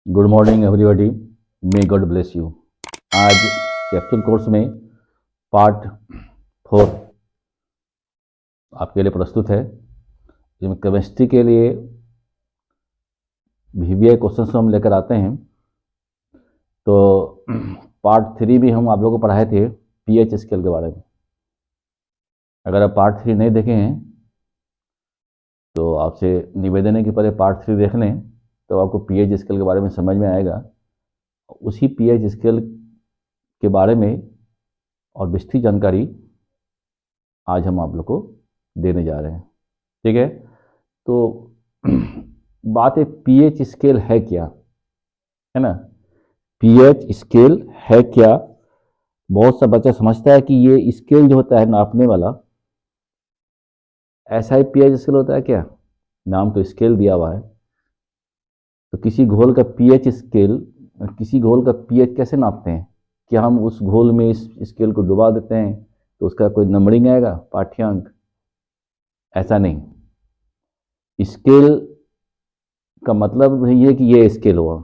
Good morning everybody, may God bless you. आज capsule course में part 4 आपके लिए प्रस्तुत है। जिसमें केमिस्ट्री के लिए VBI क्वेश्चन हम लेकर आते हैं। तो पार्ट 3 भी हम आप लोगों को पढ़ाए थे pH स्केल के बारे में। अगर आप पार्ट 3 नहीं देखे हैं तो आपसे निवेदन है कि पहले पार्ट 3 देख लें, तो आपको pH स्केल के बारे में समझ में आएगा। उसी pH स्केल के बारे में और विस्तृत जानकारी आज हम आप लोग को देने जा रहे हैं। ठीक है, तो बात है pH स्केल है क्या, है ना। pH स्केल है क्या, बहुत सा बच्चा समझता है कि ये स्केल जो होता है नापने वाला, ऐसा ही pH स्केल होता है क्या। नाम तो स्केल दिया हुआ है, तो किसी घोल का pH स्केल, किसी घोल का pH कैसे नापते हैं। क्या हम उस घोल में इस स्केल को डुबा देते हैं तो उसका कोई नंबरिंग आएगा, पाठ्यांक। ऐसा नहीं। स्केल का मतलब नहीं है कि ये स्केल हुआ,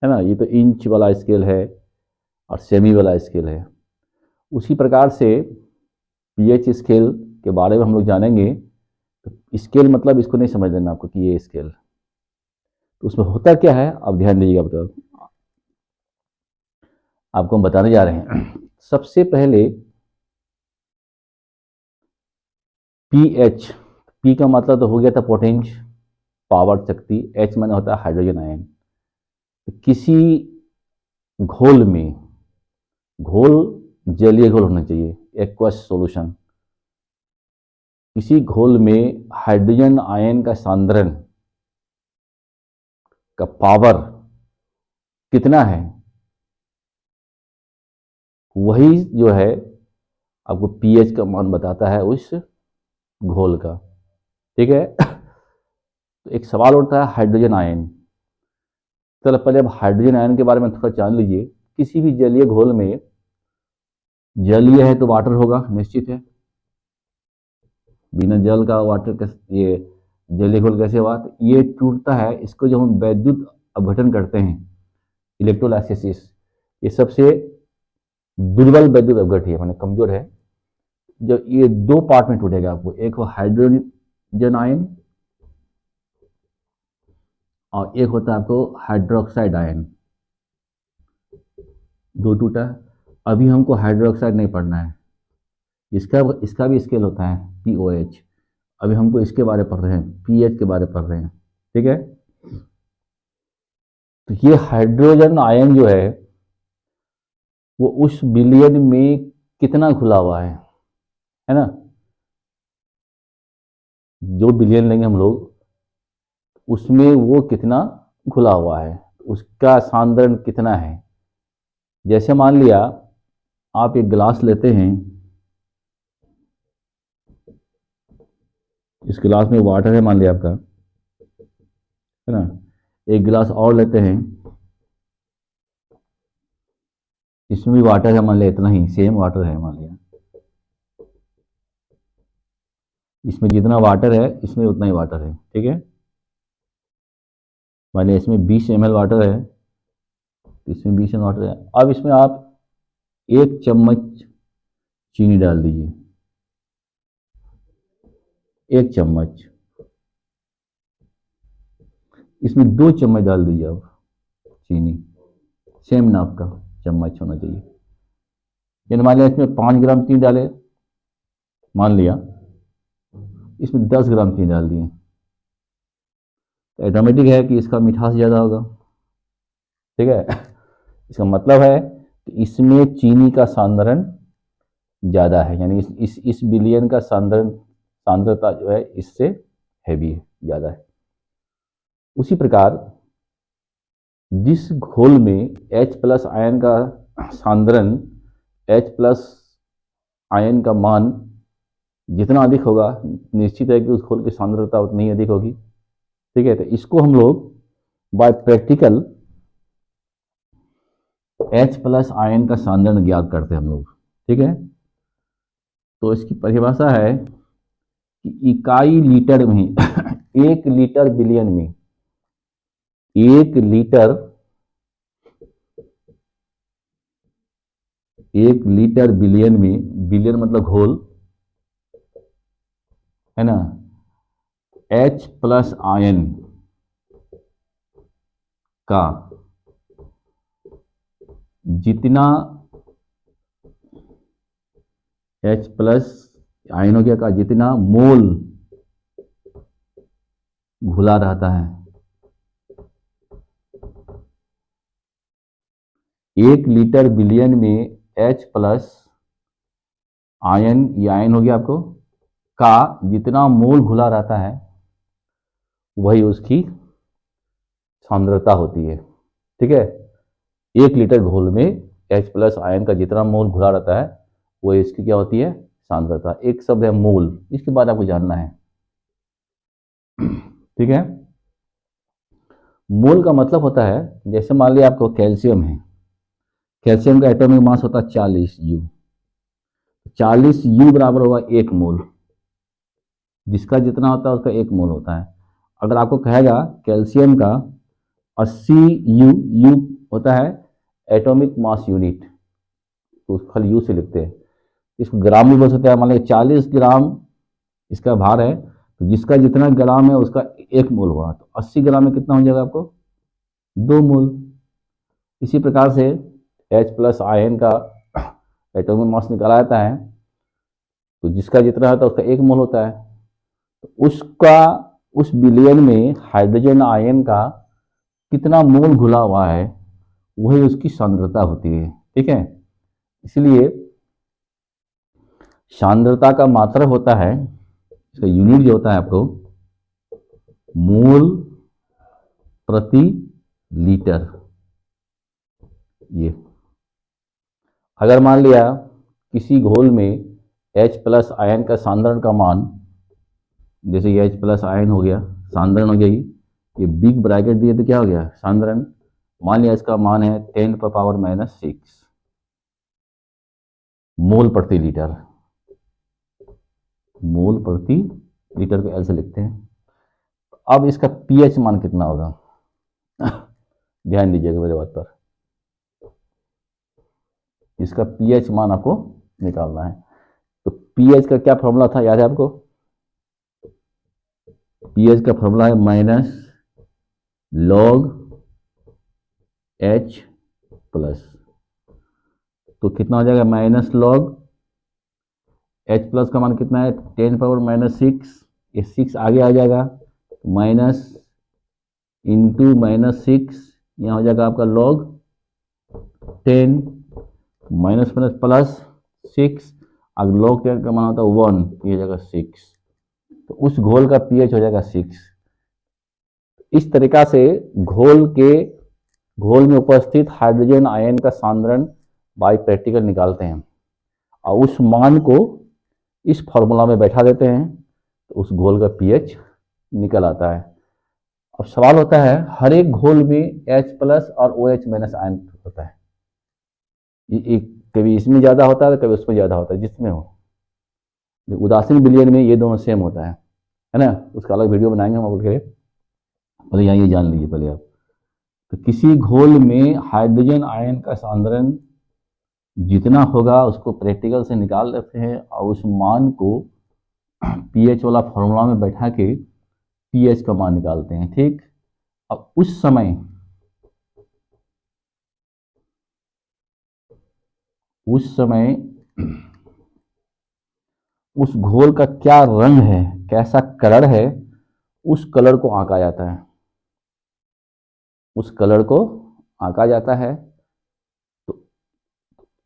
है ना। ये तो इंच वाला स्केल है और सेमी वाला स्केल है। उसी प्रकार से pH स्केल के बारे में हम लोग जानेंगे। तो स्केल मतलब इसको नहीं समझ लेना आपको कि ये स्केल, तो उसमें होता क्या है आप ध्यान दीजिएगा। बताओ, आपको हम बताने जा रहे हैं। सबसे पहले pH, P का मतलब तो हो गया था पोटेंश, पावर, शक्ति। H माने होता है हाइड्रोजन आयन। किसी घोल में, घोल जलीय घोल होना चाहिए, एक्वस सॉल्यूशन। किसी घोल में हाइड्रोजन आयन का सांद्रण का पावर कितना है, वही जो है आपको pH का मान बताता है उस घोल का। ठीक है। तो एक सवाल उठता है हाइड्रोजन आयन। चलो पहले अब हाइड्रोजन आयन के बारे में थोड़ा जान लीजिए। किसी भी जलीय घोल में, जलीय है तो वाटर होगा, निश्चित है। बिना जल का वाटर कैसे, ये जलीय घोल कैसे हुआ। तो ये टूटता है, इसको जब हम वैद्युत अपघटन करते हैं, इलेक्ट्रोलाइसिस, ये सबसे दुर्बल वैद्युत अपघट है, माने कमजोर है। जब ये दो पार्ट में टूटेगा आपको, एक हो हाइड्रोजन आयन और एक होता है आपको हाइड्रोक्साइड आयन। दो टूटा। अभी हमको हाइड्रोक्साइड नहीं पढ़ना है, इसका इसका भी स्केल होता है POH। अभी हमको इसके बारे में पढ़ रहे हैं, pH के बारे में पढ़ रहे हैं। ठीक है। तो ये हाइड्रोजन आयन जो है वो उस बिलियन में कितना घुला हुआ है ना। जो बिलियन लेंगे हम लोग, उसमें वो कितना घुला हुआ है, उसका सांद्रण कितना है। जैसे मान लिया आप एक गिलास लेते हैं, इस गिलास में वाटर है मान लिया आपका, है ना। एक गिलास और लेते हैं, इसमें भी वाटर है मान लिया, इतना ही सेम वाटर है मान लिया। इसमें जितना वाटर है इसमें उतना ही वाटर है। ठीक है। मान लिया इसमें 20 ml वाटर है, इसमें 20 ml वाटर है। अब इसमें आप 1 चम्मच चीनी डाल दीजिए, 1 चम्मच। इसमें 2 चम्मच डाल दीजिए आप चीनी, सेम नाप का चम्मच होना चाहिए। यानी मान लिया इसमें 5 ग्राम चीनी डाले, मान लिया इसमें 10 ग्राम चीनी डाल दिए, तो ऑटोमेटिक है कि इसका मिठास ज़्यादा होगा। ठीक है। इसका मतलब है कि इसमें चीनी का सांद्रण ज़्यादा है, यानी इस बिलियन का सांद्रता जो है इससे हैवी है, ज़्यादा है। उसी प्रकार जिस घोल में H+ आयन का सांद्रण, H+ आयन का मान जितना अधिक होगा, निश्चित है कि उस घोल की सांद्रता उतनी ही अधिक होगी। ठीक है। तो इसको हम लोग बाय प्रैक्टिकल H+ आयन का सांद्रण ज्ञात करते हैं हम लोग। ठीक है। तो इसकी परिभाषा है कि इकाई लीटर में 1 लीटर बिलियन में, 1 लीटर 1 लीटर बिलियन में, बिलियन मतलब घोल है ना, H प्लस आयन का जितना H प्लस आयन हो गया का जितना मोल घुला रहता है, 1 लीटर बिलियन में H प्लस आयन, ये आयन हो गया आपको, का जितना मोल घुला रहता है वही उसकी सांद्रता होती है। ठीक है, 1 लीटर घोल में H प्लस आयन का जितना मोल घुला रहता है वो इसकी क्या होती है, सांद्रता। एक शब्द है मोल, इसके बाद आपको जानना है। ठीक है, मोल का मतलब होता है, जैसे मान लिया आपको कैल्शियम है, कैल्शियम का एटॉमिक मास होता है 40 U, 40 U बराबर होगा 1 मोल, जिसका जितना होता है उसका 1 मोल होता है। अगर आपको कहेगा कैल्शियम का 80 U होता है एटॉमिक मास यूनिट, तो खाली यू से लिखते हैं, इसको ग्राम भी बोल सकते हैं। मान लीजिए 40 ग्राम इसका भार है, तो जिसका जितना ग्राम है उसका 1 मोल हुआ, तो 80 ग्राम में कितना हो जाएगा आपको, 2 मोल। इसी प्रकार से H प्लस आयन का एटॉमिक मास निकाला जाता है, तो जिसका जितना होता है उसका 1 मोल होता है, तो उसका उस बिलियन में हाइड्रोजन आयन का कितना मोल घुला हुआ है वही उसकी सांद्रता होती है। ठीक है, इसलिए सांद्रता का मात्रक होता है, इसका यूनिट जो होता है आपको मोल प्रति लीटर। ये अगर मान लिया किसी घोल में H प्लस आयन का सांद्रण का मान, जैसे ये H प्लस आयन हो गया, सांद्रण हो गया, ये बिग ब्रैकेट दिए तो क्या हो गया, सांद्रण। मान लिया इसका मान है 10⁻⁻⁶ मोल प्रति लीटर, मोल प्रति लीटर को L से लिखते हैं। अब इसका pH मान कितना होगा, ध्यान दीजिएगा मेरे बात पर, इसका pH मान आपको निकालना है। तो pH का क्या फॉर्मूला था, याद है आपको, pH का फॉर्मूला है माइनस log H प्लस, तो कितना हो जाएगा, माइनस log H प्लस का मान कितना है 10⁻⁻⁶, ये 6 आगे आ जाएगा, माइनस इंटू -6, यहाँ हो जाएगा आपका log 10 माइनस माइनस प्लस 6, अगर log 10 का मान होता है 1, ये हो जाएगा 6, तो उस घोल का pH हो जाएगा 6। इस तरीका से घोल में उपस्थित हाइड्रोजन आयन का सांद्रण बाय प्रैक्टिकल निकालते हैं और उस मान को इस फॉर्मूला में बैठा देते हैं, तो उस घोल का pH निकल आता है। अब सवाल होता है, हर एक घोल में H प्लस और OH माइनस आयन होता है, कभी इसमें ज़्यादा होता है कभी उसमें ज़्यादा होता है, जिसमें हो। उदासीन बिलियन में ये दोनों सेम होता है ना, उसका अलग वीडियो बनाएंगे हम आपके लिए, पहले यहाँ ये जान लीजिए पहले आप। तो किसी घोल में हाइड्रोजन आयन का सांद्रण जितना होगा उसको प्रैक्टिकल से निकाल लेते हैं और उस मान को pH वाला फॉर्मूला में बैठा के pH का मान निकालते हैं। ठीक, अब उस समय उस घोल का क्या रंग है, कैसा कलर है, उस कलर को आंका जाता है, उस कलर को आंका जाता है। तो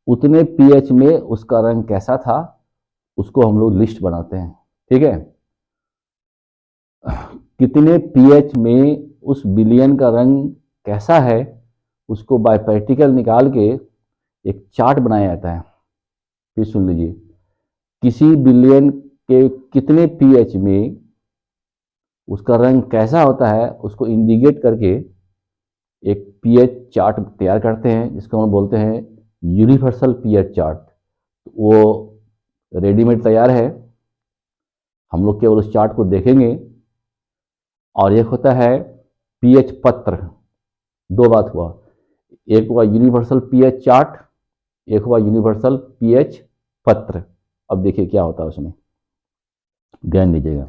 उतने pH में उसका रंग कैसा था उसको हम लोग लिस्ट बनाते हैं। ठीक है, कितने pH में उस बिलियन का रंग कैसा है उसको बाय प्रैक्टिकल निकाल के एक चार्ट बनाया जाता है। फिर सुन लीजिए, किसी बिलियन के कितने pH में उसका रंग कैसा होता है उसको इंडिकेट करके एक pH चार्ट तैयार करते हैं, जिसको हम बोलते हैं यूनिवर्सल pH चार्ट। वो रेडीमेड तैयार है, हम लोग केवल उस चार्ट को देखेंगे। और एक होता है pH पत्र, दो बात हुआ, एक हुआ यूनिवर्सल pH चार्ट एक हुआ यूनिवर्सल पीएच पत्र। अब देखिए क्या होता है उसमें, ध्यान दीजिएगा।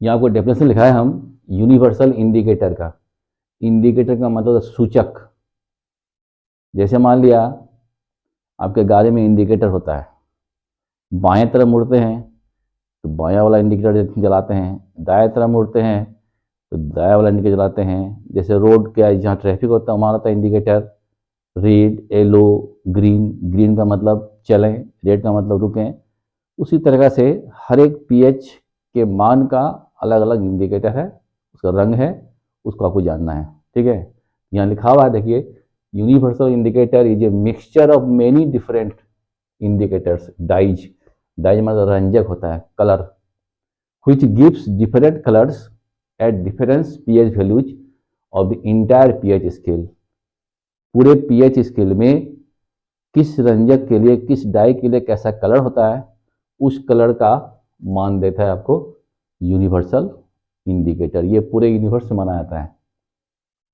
यहाँ आपको डेफिनेशन लिखा है हम यूनिवर्सल इंडिकेटर का। इंडिकेटर का मतलब सूचक। जैसे मान लिया आपके गाड़ी में इंडिकेटर होता है, बाएं तरफ मुड़ते हैं तो बायां वाला इंडिकेटर जलाते हैं, दाएं तरफ मुड़ते हैं तो दाएं वाला इंडिकेटर जलाते हैं। जैसे रोड क्या जहाँ ट्रैफिक होता है वहाँ होता है indicator red, yellow, green. Green का मतलब चलें, रेड का मतलब रुकें। उसी तरह से हर एक पीएच के मान का अलग अलग इंडिकेटर है, उसका रंग है, उसको आपको जानना है। ठीक है, यहाँ लिखा हुआ है देखिए, universal indicator is a mixture of many different indicators dies. Dies मतलब रंजक होता है, colour, which gives different colors at different pH values of the entire pH scale। पूरे pH स्केल में किस रंजक के लिए, किस डाई के लिए कैसा कलर होता है, उस कलर का मान देता है आपको यूनिवर्सल इंडिकेटर। ये पूरे यूनिवर्स में माना जाता है,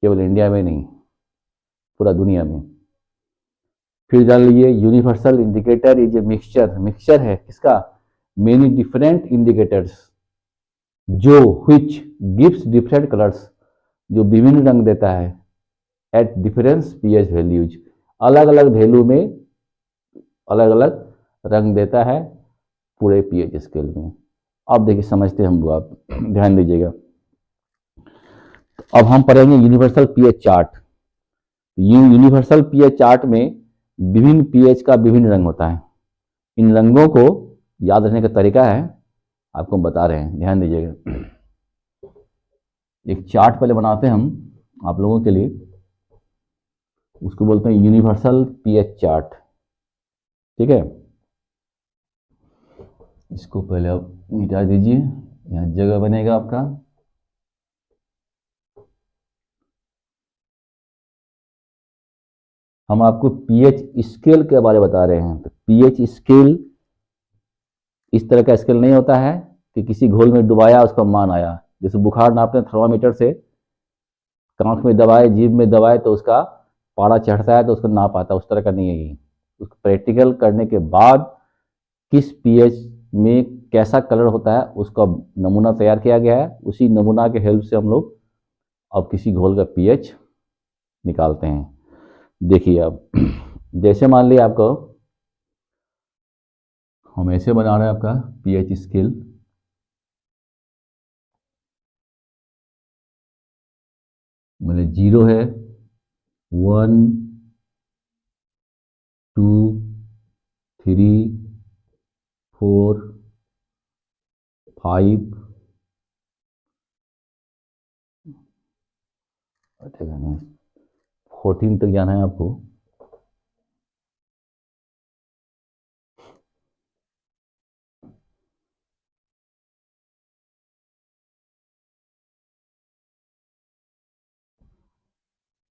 केवल इंडिया में नहीं, पूरा दुनिया में। फिर जान लीजिए universal indicator is a mixture. Mixture है किसका, मेनी डिफरेंट इंडिकेटर्स, जो which gives different कलर्स, जो विभिन्न रंग देता है एट डिफरेंस पीएच वैल्यूज, अलग अलग वैल्यू में अलग अलग रंग देता है पूरे पीएच स्केल में। अब देखिए समझते हैं हम लोग, आप ध्यान दीजिएगा। अब हम पढ़ेंगे universal pH chart. Universal pH chart में विभिन्न पीएच का विभिन्न रंग होता है। इन रंगों को याद रखने का तरीका है, आपको हम बता रहे हैं, ध्यान दीजिएगा। एक चार्ट पहले बनाते हैं हम आप लोगों के लिए, उसको बोलते हैं यूनिवर्सल पीएच चार्ट। ठीक है, इसको पहले आप मिटा दीजिए, यहाँ जगह बनेगा आपका। हम आपको पीएच स्केल के बारे में बता रहे हैं। तो पीएच स्केल इस तरह का स्केल नहीं होता है कि किसी घोल में डुबाया उसका मान आया। जैसे बुखार नापते हैं थर्मामीटर से, कांख में दबाए, जीभ में दबाए तो उसका पारा चढ़ता है तो उसको नाप आता है, उस तरह का नहीं है ये। उसको प्रैक्टिकल करने के बाद किस पीएच में कैसा कलर होता है उसका नमूना तैयार किया गया है। उसी नमूना के हेल्प से हम लोग अब किसी घोल का पीएच निकालते हैं। देखिए अब जैसे मान लिया आपको, हम ऐसे बना रहे हैं आपका पीएच स्केल। मतलब 0 है, 1, 2, 3, 4, 5, 14 तक जाना है आपको।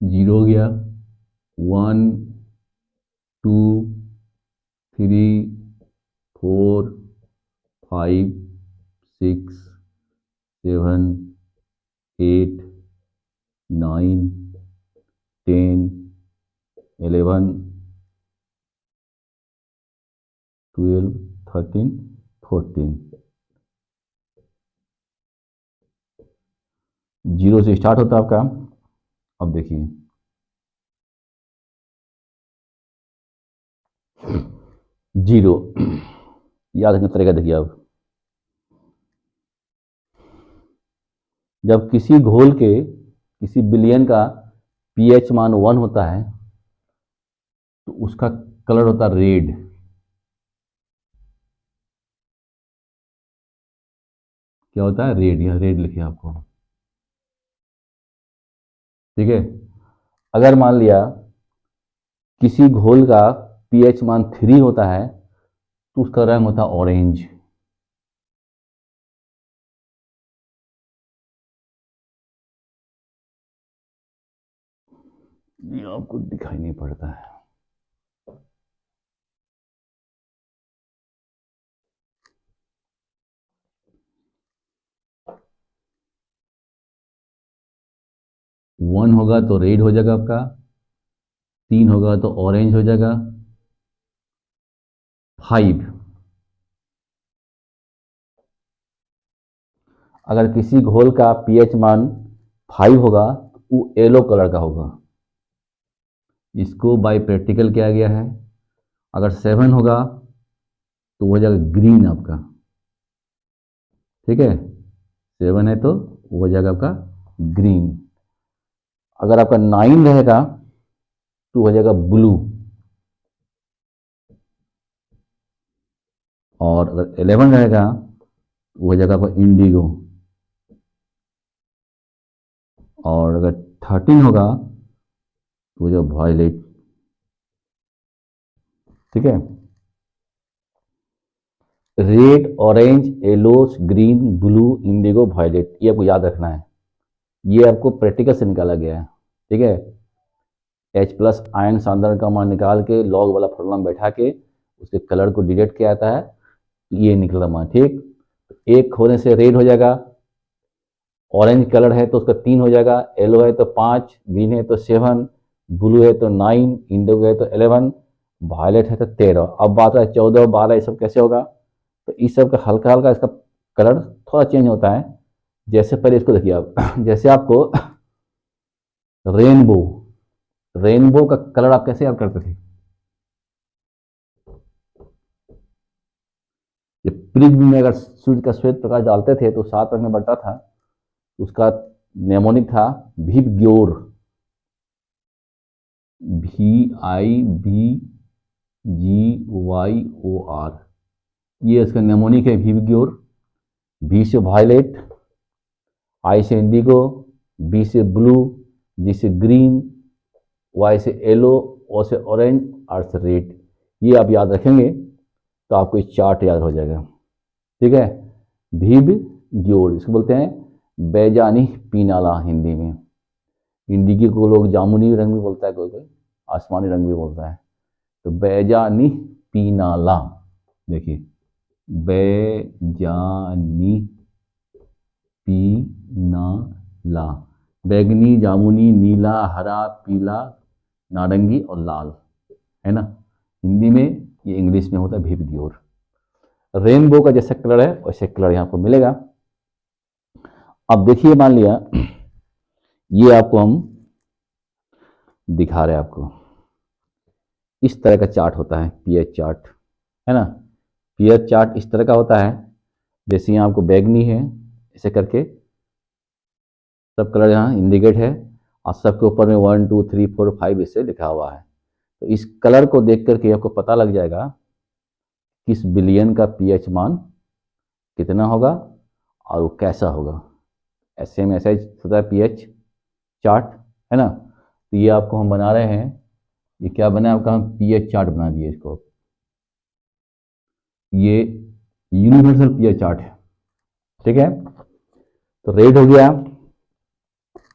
जीरो हो गया, 1, 2, 3, 4, 5, 6, 7, 8, 9, 10, 11, 12, 13, 14। 0 से स्टार्ट होता है आपका। अब देखिए, जीरो याद रखने तरीका देखिए। अब जब किसी घोल के किसी बिलियन का पीएच मान 1 होता है तो उसका कलर होता है रेड। क्या होता है, रेड। यह रेड लिखिए आपको। ठीक है, अगर मान लिया किसी घोल का पीएच मान 3 होता है तो उसका रंग होता है ऑरेंज। ये आपको दिखाई नहीं पड़ता है। वन होगा तो रेड हो जाएगा आपका, 3 होगा तो ऑरेंज हो जाएगा। 5, अगर किसी घोल का पीएच मान 5 होगा तो वो येलो कलर का होगा, इसको बाय प्रैक्टिकल किया गया है। अगर 7 होगा तो वो हो जाएगा ग्रीन आपका, ठीक है, 7 है तो वो हो जाएगा आपका ग्रीन। अगर आपका 9 रहेगा तो हो जाएगा ब्लू, और अगर 11 रहेगा तो हो जाएगा आपका इंडिगो, और अगर 13 होगा तो हो जाएगा वायलेट, ठीक है। Red, orange, yellow, green, blue, Indigo, violet, ये आपको याद रखना है। ये आपको प्रैक्टिकल से निकाला गया है, ठीक है। H+ आयन सांद्रण का मान निकाल के लॉग वाला फॉर्मूला में बैठा के उसके कलर को डिटेक्ट किया जाता है, ये निकला मान, ठीक। एक होने से रेड हो जाएगा, ऑरेंज कलर है तो उसका 3 हो जाएगा, येलो है तो 5, ग्रीन है तो 7, ब्लू है तो 9, इंडिगो है तो 11, वायलेट है तो 13। अब बात है 14, 12 ये सब कैसे होगा, तो इस सब का हल्का हल्का इसका कलर थोड़ा चेंज होता है। जैसे पहले इसको देखिए आप जैसे आपको रेनबो, रेनबो का कलर आप कैसे याद करते थे, जब प्रिज्म में अगर सूर्य का श्वेत प्रकाश डालते थे तो 7 रंग में बनता था, उसका नेमोनिक था विबग्योर, VIBGYOR, ये इसका नेमोनिक है विबग्योर। V से वायलेट, I से इंडिगो, B से ब्लू, G से ग्रीन, Y से येलो, O से ऑरेंज, R से रेड। ये आप याद रखेंगे तो आपको इस चार्ट याद हो जाएगा, ठीक है। भीब ग्योर इसको बोलते हैं बैजानी पीनाला हिंदी में। इंडिगी को लोग जामुनी रंग भी बोलता है, कोई कोई आसमानी रंग भी बोलता है। तो बैजानी पीनाला, देखिए बैजानी पीनाला, बैगनी, जामुनी, नीला, हरा, पीला, नारंगी और लाल, है ना। हिंदी में, ये इंग्लिश में होता है भीब ग्योर। रेनबो का जैसा कलर है वैसे कलर यहाँ पर मिलेगा। अब देखिए मान लिया ये आपको हम दिखा रहे हैं, आपको इस तरह का चार्ट होता है पीएच चार्ट, है ना। पीएच चार्ट इस तरह का होता है, जैसे यहाँ आपको बैगनी है ऐसे करके सब कलर यहाँ इंडिकेट है, और सबके ऊपर में 1 2 3 4 5 इससे लिखा हुआ है। तो इस कलर को देख करके आपको पता लग जाएगा किस बिलियन का पीएच मान कितना होगा और वो कैसा होगा। ऐसे में ऐसा ही होता है पीएच चार्ट, है ना। तो ये आपको हम बना रहे हैं, ये क्या बना आपका, हम पीएच चार्ट बना दिए इसको। ये यूनिवर्सल पीएच चार्ट है, ठीक है। तो रेड हो गया।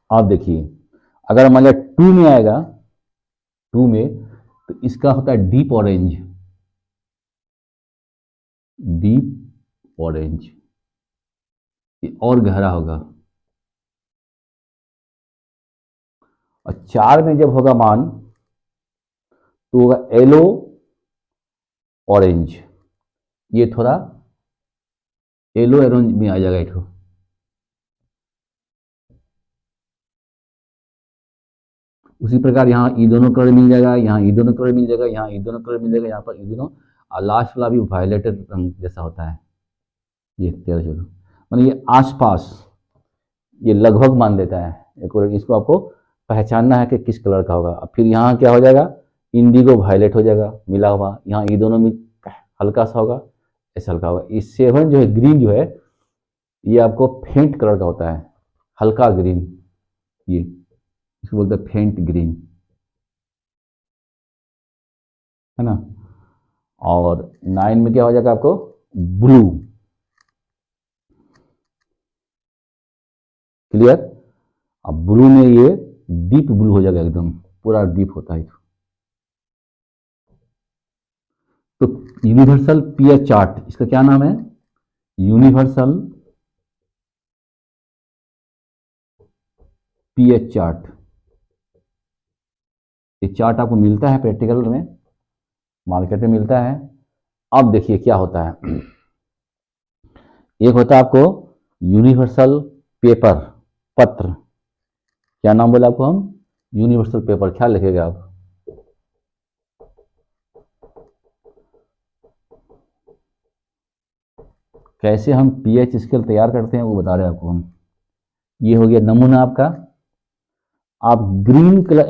आप देखिए अगर मान लिया 2 में आएगा, 2 में तो इसका होता है डीप ऑरेंज, डीप ऑरेंज, ये और गहरा होगा। और 4 में जब होगा मान तो होगा येलो ऑरेंज, ये थोड़ा येलो ऑरेंज में आ जाएगा इसको। उसी प्रकार यहाँ ई दोनों कलर मिल जाएगा, यहाँ ई दोनों कलर मिल जाएगा, यहाँ ई दोनों कलर मिल जाएगा, यहाँ पर ई दोनों, और लास्ट वाला भी वायलेटेड रंग जैसा होता है। ये 13 14 मतलब ये आसपास, ये लगभग मान लेता है, इसको आपको पहचानना है कि किस कलर का होगा। अब फिर यहाँ क्या हो जाएगा, इंडिगो वायलेट हो जाएगा मिला हुआ, यहाँ ये दोनों में हल्का सा होगा, ऐसा हल्का होगा। ये 7 जो है ग्रीन जो है, ये आपको फेंट कलर का होता है, हल्का ग्रीन, ये इसको बोलते हैं फेंट ग्रीन, है ना। और 9 में क्या हो जाएगा आपको, ब्लू, क्लियर। अब ब्लू में ये डीप ब्लू हो जाएगा, एकदम पूरा डीप होता है। तो यूनिवर्सल पीएच चार्ट, इसका क्या नाम है, यूनिवर्सल पीएच चार्ट। ये चार्ट आपको मिलता है प्रैक्टिकल में, मार्केट में मिलता है। अब देखिए क्या होता है। एक होता है आपको यूनिवर्सल पेपर, पत्र, क्या नाम बोला आपको हम, यूनिवर्सल पेपर, ख्याल रखिएगा आप। कैसे हम पीएच स्केल तैयार करते हैं वो बता रहे हैं आपको हम। ये हो गया नमूना आपका। आप ग्रीन कलर,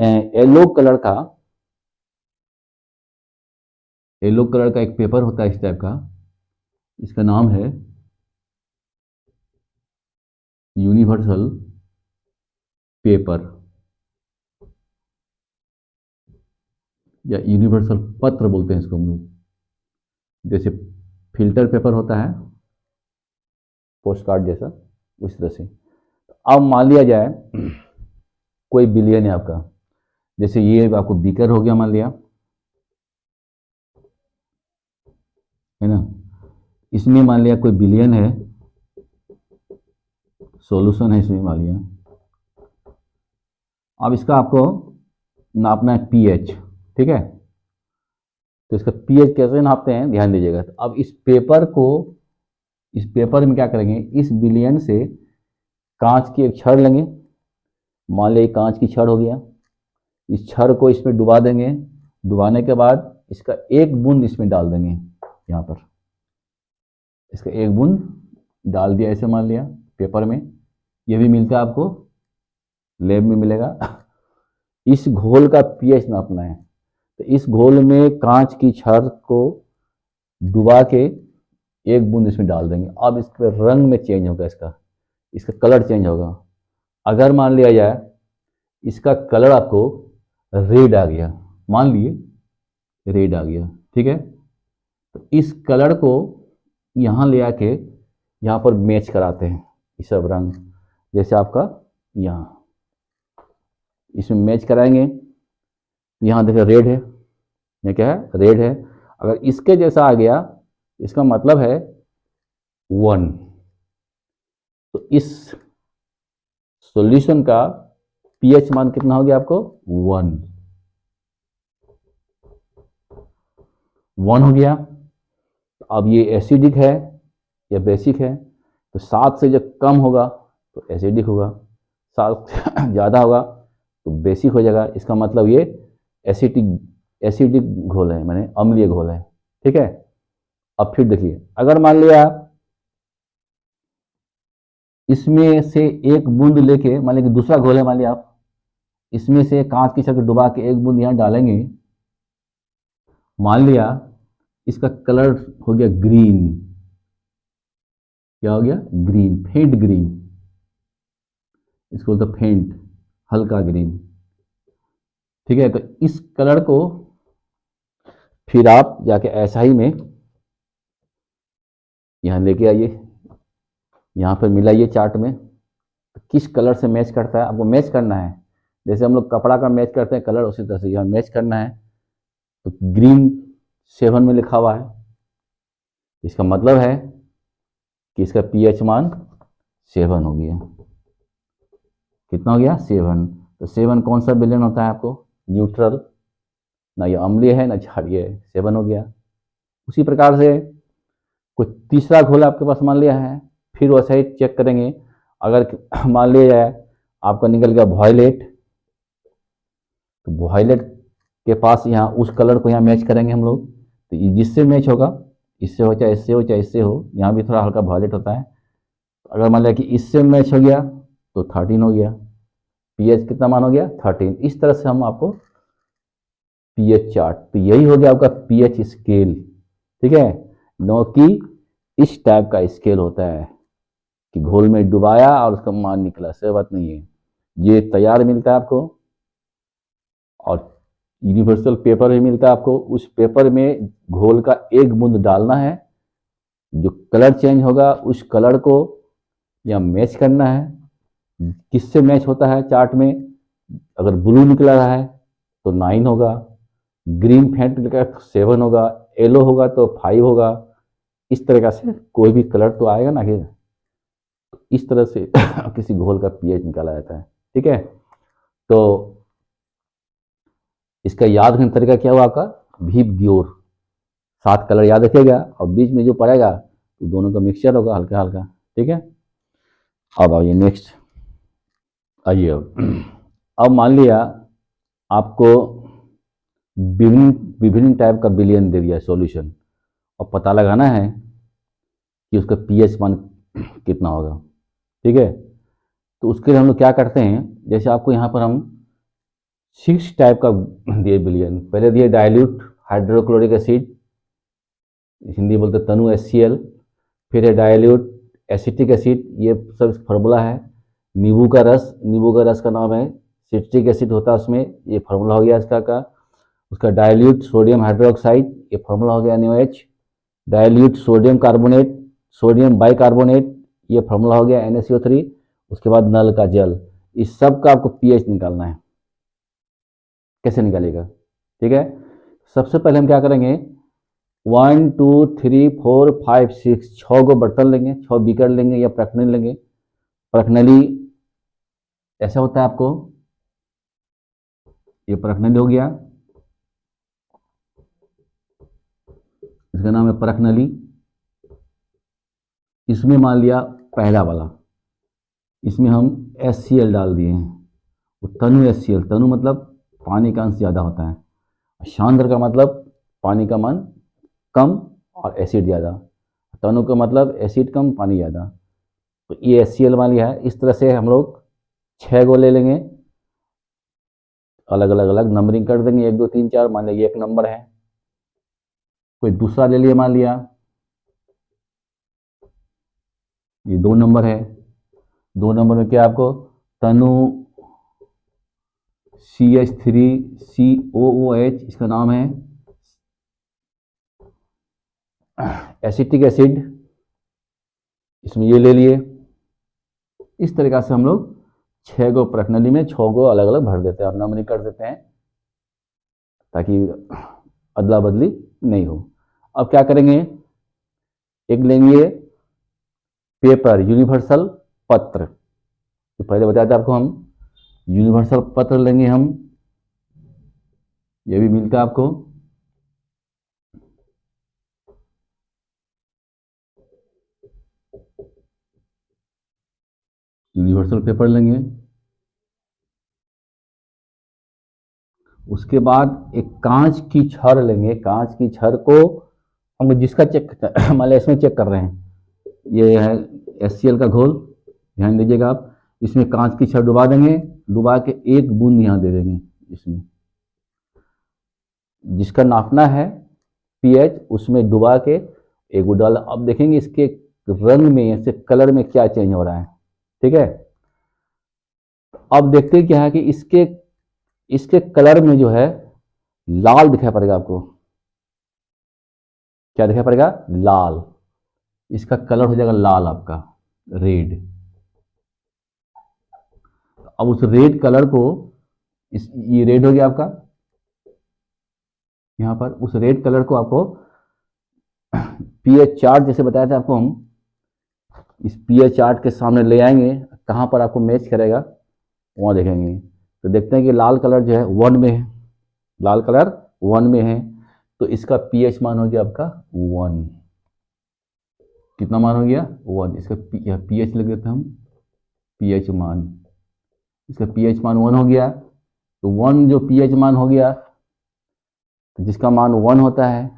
येलो कलर का एक पेपर होता है इस टाइप का, इसका नाम है यूनिवर्सल पेपर या यूनिवर्सल पत्र बोलते हैं इसको हम लोग। जैसे फिल्टर पेपर होता है पोस्ट कार्ड जैसा, उस तरह से। अब मान लिया जाए कोई बिलियन है आपका, जैसे ये आपको बीकर हो गया मान लिया, है ना। इसमें मान लिया कोई बिलियन है, सॉल्यूशन है इसमें मान लिया। अब इसका आपको नापना है पीएच, ठीक है। तो इसका पीएच कैसे नापते हैं ध्यान दीजिएगा। तो अब इस पेपर में क्या करेंगे, इस बिलियन से कांच की एक छड़ लेंगे, मान लिया कांच की छड़ हो गया, इस छड़ को इसमें डुबा देंगे, डुबाने के बाद इसका एक बूंद इसमें डाल देंगे, यहाँ पर इसका एक बूंद डाल दिया ऐसे मान लिया पेपर में। ये भी मिलता है आपको, लैब में मिलेगा। इस घोल का पीएच नापना है, तो इस घोल में कांच की छड़ को डुबा के एक बूंद इसमें डाल देंगे। अब इसके रंग में चेंज होगा, इसका कलर चेंज होगा। अगर मान लिया जाए इसका कलर आपको रेड आ गया, मान लिए रेड आ गया, ठीक है। तो इस कलर को यहाँ ले आके यहाँ पर मैच कराते हैं ये सब रंग, जैसे आपका यहाँ इसमें मैच कराएंगे। यहाँ देखिए रेड है, ये क्या है, रेड है। अगर इसके जैसा आ गया इसका मतलब है 1। तो इस सॉल्यूशन का पीएच मान कितना हो गया आपको, 1 हो गया। अब ये एसिडिक है या बेसिक है, तो 7 से जब कम होगा तो एसिडिक होगा, 7 से ज़्यादा होगा तो बेसिक हो जाएगा। इसका मतलब ये एसिडिक घोल है, माने अम्लीय घोल है, ठीक है। अब फिर देखिए, अगर मान लिया इसमें से एक बूंद लेके, मान लिया कि दूसरा घोल है, मान लिया आप इसमें से कांच की शक्ल डुबा के एक बूंद यहाँ डालेंगे, मान लिया इसका कलर हो गया ग्रीन, क्या हो गया, ग्रीन, फेंट ग्रीन, इसको बोलते फेंट, हल्का ग्रीन, ठीक है। तो इस कलर को फिर आप जाके ऐसा ही में यहाँ लेके आइए, यहाँ पर मिलाइए चार्ट में, तो किस कलर से मैच करता है आपको मैच करना है। जैसे हम लोग कपड़ा का मैच करते हैं कलर, उसी तरह से यहाँ मैच करना है। तो ग्रीन 7 में लिखा हुआ है, इसका मतलब है कि इसका पीएच मान 7 हो गया। कितना हो गया, 7। तो 7 कौन सा विलेन होता है आपको, न्यूट्रल, ना ये अम्लीय है ना क्षारीय है, 7 हो गया। उसी प्रकार से कोई तीसरा घोल आपके पास मान लिया है, फिर वैसा ही चेक करेंगे। अगर मान लिया जाए आपका निकल गया वॉयलेट, तो वॉयलेट के पास यहाँ उस कलर को यहाँ मैच करेंगे हम लोग, तो जिससे मैच होगा, इससे हो चाहे इससे हो चाहे इससे हो, यहाँ भी थोड़ा हल्का वॉयलेट होता है। तो अगर मान लिया कि इससे मैच हो गया तो 13 हो गया, पीएच कितना मान हो गया, 13। इस तरह से हम आपको पीएच चार्ट, तो यही हो गया आपका पीएच स्केल, ठीक है। नो कि इस टाइप का स्केल होता है कि घोल में डुबाया और उसका मान निकला, ऐसी बात नहीं है। ये तैयार मिलता है आपको, और यूनिवर्सल पेपर भी मिलता है आपको। उस पेपर में घोल का एक बूंद डालना है, जो कलर चेंज होगा उस कलर को या मैच करना है। किससे मैच होता है चार्ट में, अगर ब्लू निकला रहा है तो 9 होगा, ग्रीन फेंट निकला तो 7 होगा, येलो होगा तो 5 होगा। इस तरह से कोई भी कलर तो आएगा ना, कि इस तरह से किसी घोल का पीएच निकाला जाता है, ठीक है। तो इसका याद रखने का तरीका क्या हुआ आपका, भीप ग्योर, 7 कलर याद रखिएगा और बीच में जो पड़ेगा तो दोनों का मिक्सचर होगा हल्का हल्का। ठीक है, अब आइए नेक्स्ट, आइए अब मान लिया आपको विभिन्न विभिन्न टाइप का बिलियन दे दिया सॉल्यूशन और पता लगाना है कि उसका पीएच मान कितना होगा। ठीक है, तो उसके लिए हम लोग क्या करते हैं, जैसे आपको यहाँ पर हम 6 टाइप का दिए बिलियन, पहले दिए डाइल्यूट हाइड्रोक्लोरिक एसिड, हिंदी बोलते तनु HCl, फिर है डाइल्यूट एसिटिक एसिड, ये सब फार्मूला है। नींबू का रस का नाम है सिट्रिक एसिड होता है उसमें, ये फार्मूला हो गया इसका का। उसका डाइल्यूट सोडियम हाइड्रोक्साइड, ये फार्मूला हो गया NaOH। Dilute sodium carbonate, sodium bicarbonate, ये फार्मूला हो गया NaCO3। उसके बाद नल का जल, इस सब का आपको पीएच निकालना है। कैसे निकालेगा, ठीक है, सबसे पहले हम क्या करेंगे, 1 2 3 4 5 6 6 गो बर्तन लेंगे, 6 बीकर लेंगे या प्रखनली लेंगे। प्रखनली ऐसा होता है आपको, ये प्रखनली हो गया, इसका नाम है प्रखनली। इसमें मान लिया पहला वाला, इसमें हम HCl डाल दिए हैं, तनु HCl, तनु मतलब पानी का अंश ज़्यादा होता है, सांद्र का मतलब पानी का मान कम और एसिड ज़्यादा, तनु का मतलब एसिड कम पानी ज़्यादा। तो ये HCl मान लिया है। इस तरह से हम लोग 6 गो ले लेंगे, अलग अलग अलग नंबरिंग कर देंगे, 1 2 3 4, मान लीजिए 1 नंबर है। कोई दूसरा ले लिया, मान लिया ये 2 नंबर है, 2 नंबर में क्या आपको तनु CH3COOH, इसका नाम है एसिटिक एसिड, इसमें ये ले लिए। इस तरीक़ा से हम लोग 6 गो प्रखनली में 6 गो अलग अलग भर देते हैं और नंबरिंग कर देते हैं ताकि अदला बदली नहीं हो। अब क्या करेंगे, एक लेंगे पेपर यूनिवर्सल पत्र, तो पहले बताया था आपको हम यूनिवर्सल पत्र लेंगे हम, ये भी मिलता है आपको। यूनिवर्सल पेपर लेंगे, उसके बाद एक कांच की छड़ लेंगे, कांच की छड़ को हम जिसका चेक मान लिया इसमें चेक कर रहे हैं, ये है HCl का घोल, ध्यान दीजिएगा आप, इसमें कांच की छड़ डुबा देंगे, डुबा के 1 बूंद यहाँ दे देंगे इसमें, जिसका नापना है पीएच उसमें डुबा के 1 डाल। अब देखेंगे इसके रंग में, इससे कलर में क्या चेंज हो रहा है। ठीक है, अब देखते हैं क्या है कि इसके कलर में जो है लाल दिखाई पड़ेगा आपको, क्या दिखाई पड़ेगा, लाल, इसका कलर हो जाएगा लाल आपका, रेड। अब उस रेड कलर को ये रेड हो गया आपका, यहां पर उस रेड कलर को आपको पीएच चार्ट जैसे बताया था आपको हम, इस पीएच चार्ट के सामने ले आएंगे, कहां पर आपको मैच करेगा वहां देखेंगे। तो देखते हैं कि लाल कलर जो है 1 में है, लाल कलर 1 में है, तो इसका पीएच मान हो गया आपका 1। कितना मान हो गया, 1। इसका पीएच लिख देते हैं हम, पीएच मान, इसका पीएच मान 1 हो गया। तो 1 जो पीएच मान हो गया, तो जिसका मान 1 होता है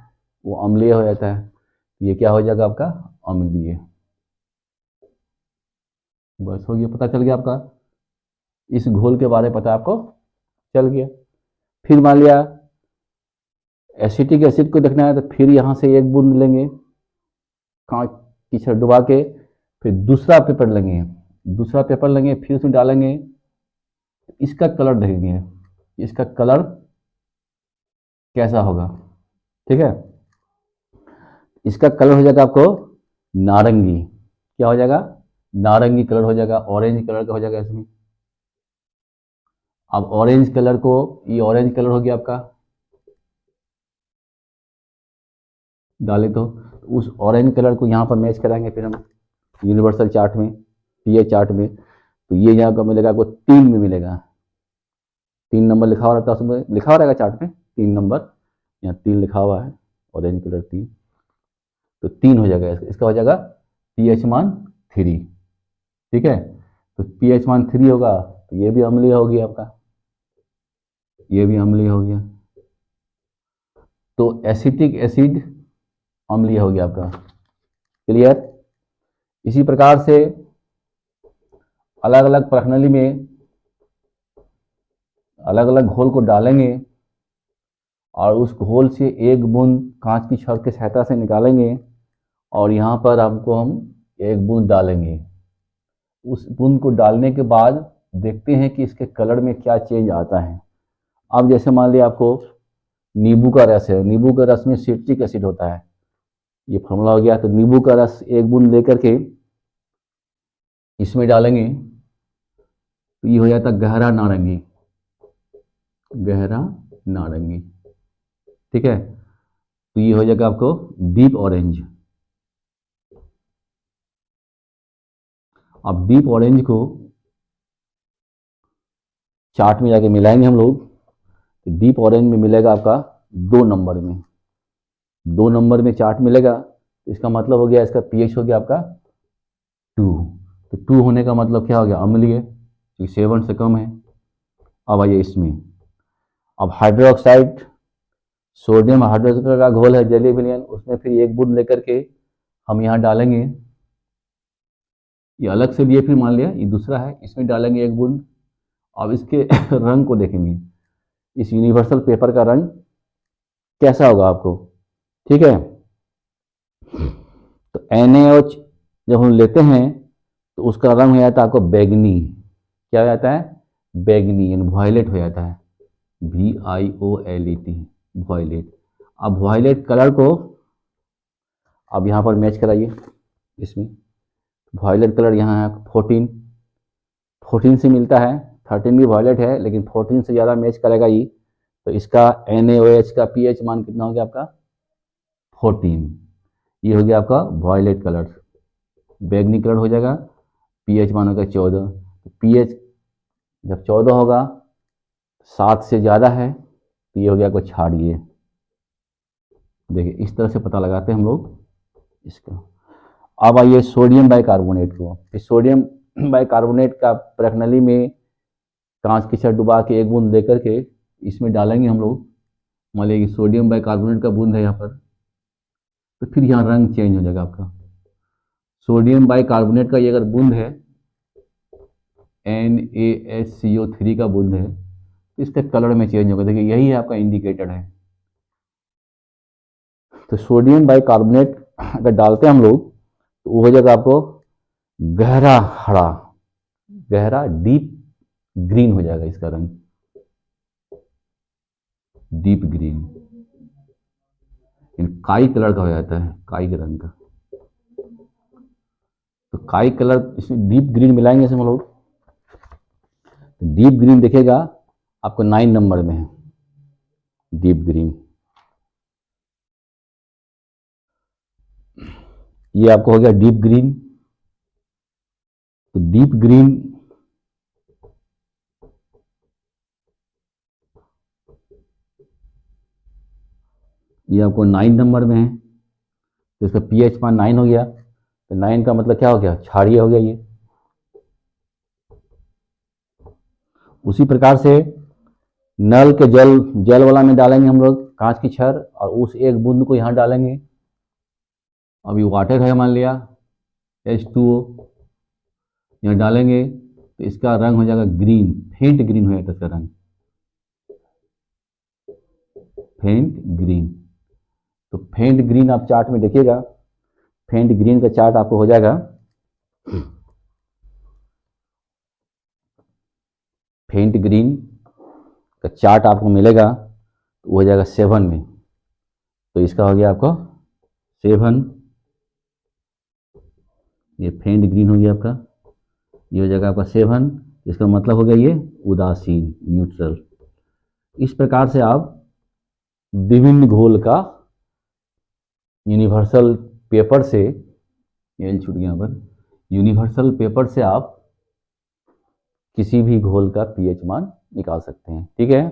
वो अम्लीय हो जाता है, ये क्या हो जाएगा आपका, अम्लीय। बस हो गया, पता चल गया आपका, इस घोल के बारे में पता आपको चल गया। फिर मान लिया एसिटिक एसिड को देखना है, तो फिर यहाँ से 1 बूंद लेंगे कांच की छड़ डुबा के, फिर दूसरा पेपर लेंगे, फिर उसमें डालेंगे, इसका कलर देखेंगे, इसका कलर कैसा होगा। ठीक है, इसका कलर हो जाएगा आपको नारंगी, क्या हो जाएगा, नारंगी कलर हो जाएगा, ऑरेंज कलर का हो जाएगा इसमें। अब ऑरेंज कलर को, ये ऑरेंज कलर हो गया आपका, डाले तो उस ऑरेंज कलर को यहाँ पर मैच कराएंगे फिर हम यूनिवर्सल चार्ट में, पीएच चार्ट में, तो ये यहाँ पर मिलेगा आपको 3 में मिलेगा, 3 नंबर लिखा हुआ रहता है, उसमें लिखा हुआ रहेगा चार्ट में 3 नंबर, यहाँ 3 लिखा हुआ है, ऑरेंज कलर 3, तो 3 हो जाएगा, इसका हो जाएगा pH मान 3। ठीक है, तो pH मान 3 होगा तो ये भी अम्लीय हो गया आपका, ये भी अम्लीय हो गया, तो एसिटिक एसिड अम्लीय हो गया आपका। क्लियर। इसी प्रकार से अलग अलग प्रणाली में अलग अलग घोल को डालेंगे और उस घोल से एक बूंद कांच की छड़ की सहायता से निकालेंगे और यहाँ पर हमको हम एक बूंद डालेंगे। उस बूंद को डालने के बाद देखते हैं कि इसके कलर में क्या चेंज आता है। अब जैसे मान लिया आपको नींबू का रस है, नींबू के रस में सिट्रिक एसिड होता है, ये फॉर्मूला हो गया। तो नींबू का रस एक बूंद लेकर के इसमें डालेंगे तो ये हो जाता गहरा नारंगी, गहरा नारंगी। ठीक है, तो ये हो जाएगा आपको डीप ऑरेंज। अब डीप ऑरेंज को चार्ट में जाके मिलाएंगे हम लोग, तो डीप ऑरेंज में मिलेगा आपका 2 नंबर में, 2 नंबर में चार्ट मिलेगा। इसका मतलब हो गया इसका pH हो गया आपका 2, तो 2 होने का मतलब क्या हो गया, अम्लीय, क्योंकि 7 से कम है। अब आइए इसमें, अब हाइड्रोक्साइड सोडियम हाइड्रोक्साइड का घोल है जलीय विलयन, उसमें फिर एक बूंद लेकर के हम यहाँ डालेंगे, ये अलग से लिए, फिर मान लिया ये दूसरा है, इसमें डालेंगे एक बूंद। अब इसके रंग को देखेंगे, इस यूनिवर्सल पेपर का रंग कैसा होगा आपको। ठीक है, तो NaOH जब हम लेते हैं तो उसका रंग हो जाता है आपको बैगनी, क्या हो जाता है, बैगनी, यानी वॉयलेट हो जाता है, VIOLET, वॉयलेट। अब वॉयलेट कलर को अब यहाँ पर मैच कराइए, इसमें वॉयलेट कलर यहाँ है 14 से मिलता है, 13 भी वॉयलेट है लेकिन 14 से ज़्यादा मैच करेगा ये, तो इसका NaOH का pH मान कितना हो गया आपका 14, ये हो गया आपका वॉयलेट कलर। बैगनी कलर हो जाएगा, pH मान होगा 14, तो pH जब 14 होगा 7 से ज़्यादा है तो ये हो गया आपको क्षारीय। देखिए इस तरह से पता लगाते हैं हम लोग इसका। अब आइए सोडियम बाइकार्बोनेट को, इस सोडियम बाइकार्बोनेट का प्रणाली में कांच की छड़ डुबा के एक बूंद लेकर के इसमें डालेंगे हम लोग, मान लीजिए सोडियम बाइकार्बोनेट का बूंद है यहाँ पर, तो फिर यहाँ रंग चेंज हो जाएगा आपका। सोडियम बाइकार्बोनेट का ये अगर बूंद है, NaHCO3 का बूंद है, तो इसका कलर में चेंज होगा। देखिए यही है आपका इंडिकेटर है। तो सोडियम बाइकार्बोनेट अगर डालते हैं हम लोग तो वो हो जाएगा आपको गहरा हरा, गहरा डीप ग्रीन हो जाएगा इसका रंग, डीप ग्रीन, काई कलर का हो जाता है, काई के रंग का। तो काई कलर इसमें डीप ग्रीन मिलाएंगे इसमें हम लोग, तो डीप ग्रीन दिखेगा आपको 9 नंबर में है, डीप ग्रीन। ये आपको हो गया डीप ग्रीन। तो डीप ग्रीन ये आपको 9 नंबर में है, तो इसका pH मान 9 हो गया, तो 9 का मतलब क्या हो गया, क्षारीय हो गया ये। उसी प्रकार से नल के जल वाला में डालेंगे हम लोग कांच की छड़, और उस एक बूंद को यहाँ डालेंगे। अभी वाटर है मान लिया H2O, यहाँ डालेंगे तो इसका रंग हो जाएगा ग्रीन, फेंट ग्रीन हो जाता है इसका रंग, फेंट ग्रीन। तो फेंट ग्रीन आप चार्ट में देखिएगा, फेंट ग्रीन का चार्ट आपको हो जाएगा, फेंट ग्रीन का चार्ट आपको मिलेगा तो वो हो जाएगा 7 में। तो इसका हो गया आपको 7, ये फेंट ग्रीन हो गया आपका, ये हो जाएगा आपका 7, इसका मतलब हो गया ये उदासीन, न्यूट्रल। इस प्रकार से आप विभिन्न घोल का यूनिवर्सल पेपर से, एल छूट गया यहाँ पर, यूनिवर्सल पेपर से आप किसी भी घोल का pH मान निकाल सकते हैं। ठीक है,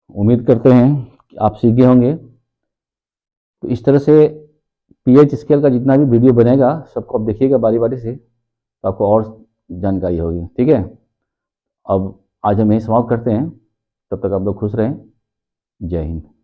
उम्मीद करते हैं कि आप सीख गए होंगे। तो इस तरह से पीएच स्केल का जितना भी वीडियो बनेगा सबको आप देखिएगा बारी बारी से, तो आपको और जानकारी होगी। ठीक है, अब आज हम यही समाप्त करते हैं, तब तक आप लोग खुश रहें। जय हिंद।